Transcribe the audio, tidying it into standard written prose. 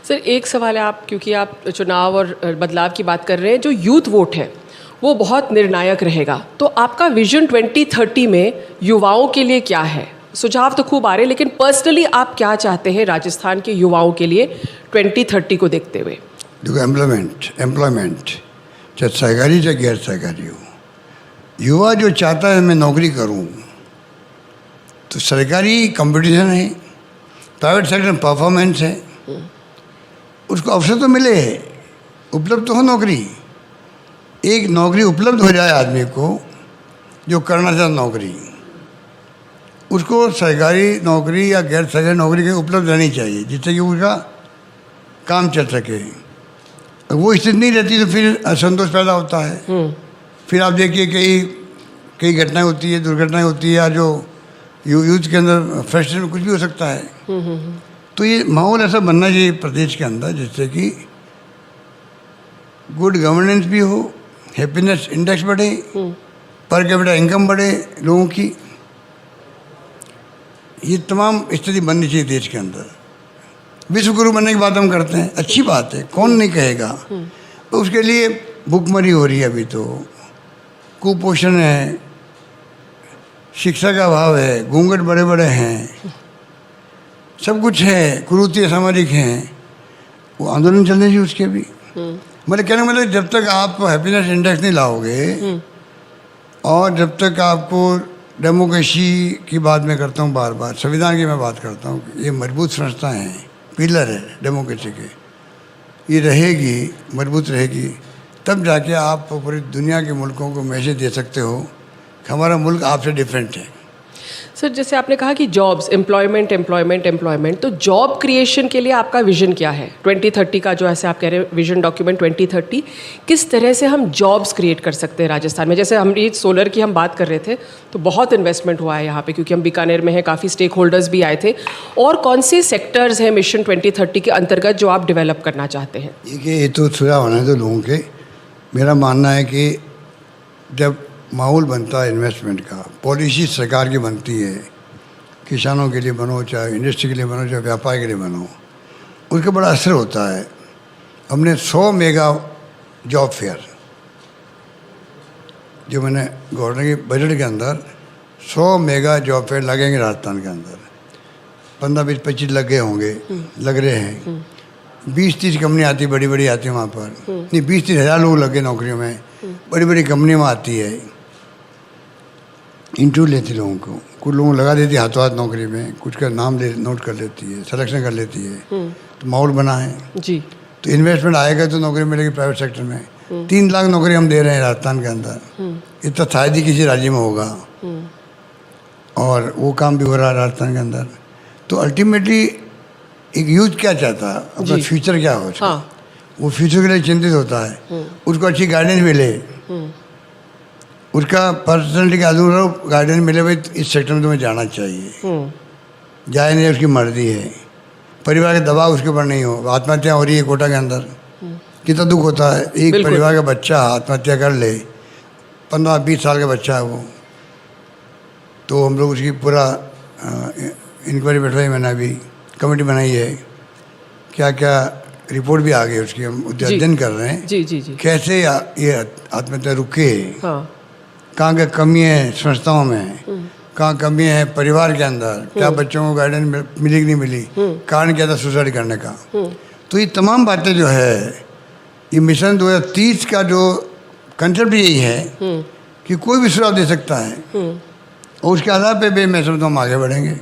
Sir एक सवाल है, आप क्योंकि आप चुनाव और बदलाव की बात कर रहे हैं, जो यूथ वोट है वो बहुत निर्णायक रहेगा, तो आपका विजन 2030 में युवाओं के लिए क्या है? सुझाव तो खूब आ रहे हैं, लेकिन पर्सनली आप क्या चाहते हैं राजस्थान के युवाओं के लिए 2030 को देखते हुए? देखो, एम्प्लॉयमेंट चाहे सरकारी चाहे गैर सरकारी हो, युवा जो चाहता है मैं नौकरी करूं, तो सरकारी कंपटीशन है, प्राइवेट सेक्टर में परफॉर्मेंस है, उसको अवसर तो मिले, उपलब्ध तो हो नौकरी। एक नौकरी उपलब्ध हो जाए आदमी को जो करना चाहता नौकरी, उसको सरकारी नौकरी या गैर सरकारी नौकरी के उपलब्ध रहनी चाहिए, जिससे कि उसका काम चल सके। वो स्थिति नहीं रहती तो फिर असंतोष पैदा होता है। फिर आप देखिए कई घटनाएं होती है, दुर्घटनाएं होती है, या जो यूथ के अंदर फ्रस्ट्रेशन कुछ भी हो सकता है। तो ये माहौल ऐसा बनना चाहिए प्रदेश के अंदर जिससे कि गुड गवर्नेंस भी हो, हैप्पीनेस इंडेक्स बढ़े, पर कैपिटा इनकम बढ़े लोगों की। ये तमाम स्थिति बननी चाहिए देश के अंदर। विश्व गुरु बनने की बात हम करते हैं, अच्छी बात है, कौन नहीं कहेगा। तो उसके लिए भुखमरी हो रही है अभी, तो कुपोषण है, शिक्षा का अभाव है, घूंघट बड़े बड़े हैं, सब कुछ है, कुरीति सामाजिक हैं, वो आंदोलन चलने चाहिए उसके भी। मतलब कहने का मतलब जब तक आप हैप्पीनेस इंडेक्स नहीं लाओगे, और जब तक आपको डेमोक्रेसी की बात मैं करता हूँ, बार बार संविधान की मैं बात करता हूँ, ये मजबूत संस्थाएं हैं, पिलर है डेमोक्रेसी के, ये रहेगी, मजबूत रहेगी, तब जाके आप पूरी दुनिया के मुल्कों को मैसेज दे सकते हो कि हमारा मुल्क आपसे डिफरेंट है। सर जैसे आपने कहा कि जॉब्स, एम्प्लॉयमेंट, तो जॉब क्रिएशन के लिए आपका विजन क्या है 2030 का? जो ऐसे आप कह रहे हैं विजन डॉक्यूमेंट 2030, किस तरह से हम जॉब्स क्रिएट कर सकते हैं राजस्थान में? जैसे हम ये सोलर की हम बात कर रहे थे, तो बहुत इन्वेस्टमेंट हुआ है यहाँ पे, क्योंकि हम बीकानेर में हैं, काफ़ी स्टेक होल्डर्स भी आए थे। और कौन से सेक्टर्स हैं मिशन 2030 के अंतर्गत जो आप डेवलप करना चाहते हैं? ये तो सुझाव होना है तो लोगों के। मेरा मानना है कि जब माहौल बनता है इन्वेस्टमेंट का, पॉलिसी सरकार की बनती है, किसानों के लिए बनो, चाहे इंडस्ट्री के लिए बनो, चाहे व्यापार के लिए बनो, उसका बड़ा असर होता है। हमने 100 मेगा जॉब फेयर, जो मैंने गवर्नर के बजट के अंदर 100 मेगा जॉब फेयर लगेंगे राजस्थान के अंदर, 15-20-25 लग गए होंगे, लग रहे हैं। 20-30 कंपनी आती, बड़ी बड़ी आती है वहाँ पर, नहीं 20-30 हज़ार लोग लगे नौकरियों में, बड़ी बड़ी कंपनी में आती है, इंटरव्यू लेती लोगों को, कुछ लोगों को लगा देती है हाथों हाथ नौकरी में, कुछ का नाम नोट कर लेती है, सिलेक्शन कर लेती है, तो माहौल बना है जी। तो इन्वेस्टमेंट आएगा तो नौकरी मिलेगी प्राइवेट सेक्टर में। 3 लाख नौकरी हम दे रहे हैं राजस्थान के अंदर, इतना शायद ही किसी राज्य में होगा, और वो काम भी हो रहा है राजस्थान के अंदर। तो अल्टीमेटली एक यूथ क्या चाहता है, अपना फ्यूचर क्या हो, वो फ्यूचर के लिए चिंतित होता है, उसको अच्छी गाइडेंस मिले, उसका पर्सनैलिटी के अनुरूप गाइडेंस मिले, भाई इस सेक्टर में तुम्हें जाना चाहिए, जाए नहीं उसकी मर्जी है, परिवार का दबाव उसके ऊपर नहीं हो। आत्महत्या हो रही है कोटा के अंदर, कितना दुख होता है, एक परिवार का बच्चा आत्महत्या कर ले, 15-20 साल का बच्चा है वो। तो हम लोग उसकी पूरा इंक्वायरी बैठवाई, मैंने अभी कमेटी बनाई है, क्या क्या रिपोर्ट भी आ गई उसकी, हम अध्ययन कर रहे हैं जी। कैसे ये आत्महत्या रुके, कहाँ क्या कमी है संस्थाओं में, कहाँ कमी है परिवार के अंदर, क्या बच्चों को गाइडेंस मिली कि नहीं मिली, कारण क्या था सुसाइड करने का। तो ये तमाम बातें जो है, ये मिशन 2030 का जो कंसेप्ट यही है कि कोई भी सुझाव दे सकता है, और उसके आधार पे मैं समझता हूँ हम आगे बढ़ेंगे।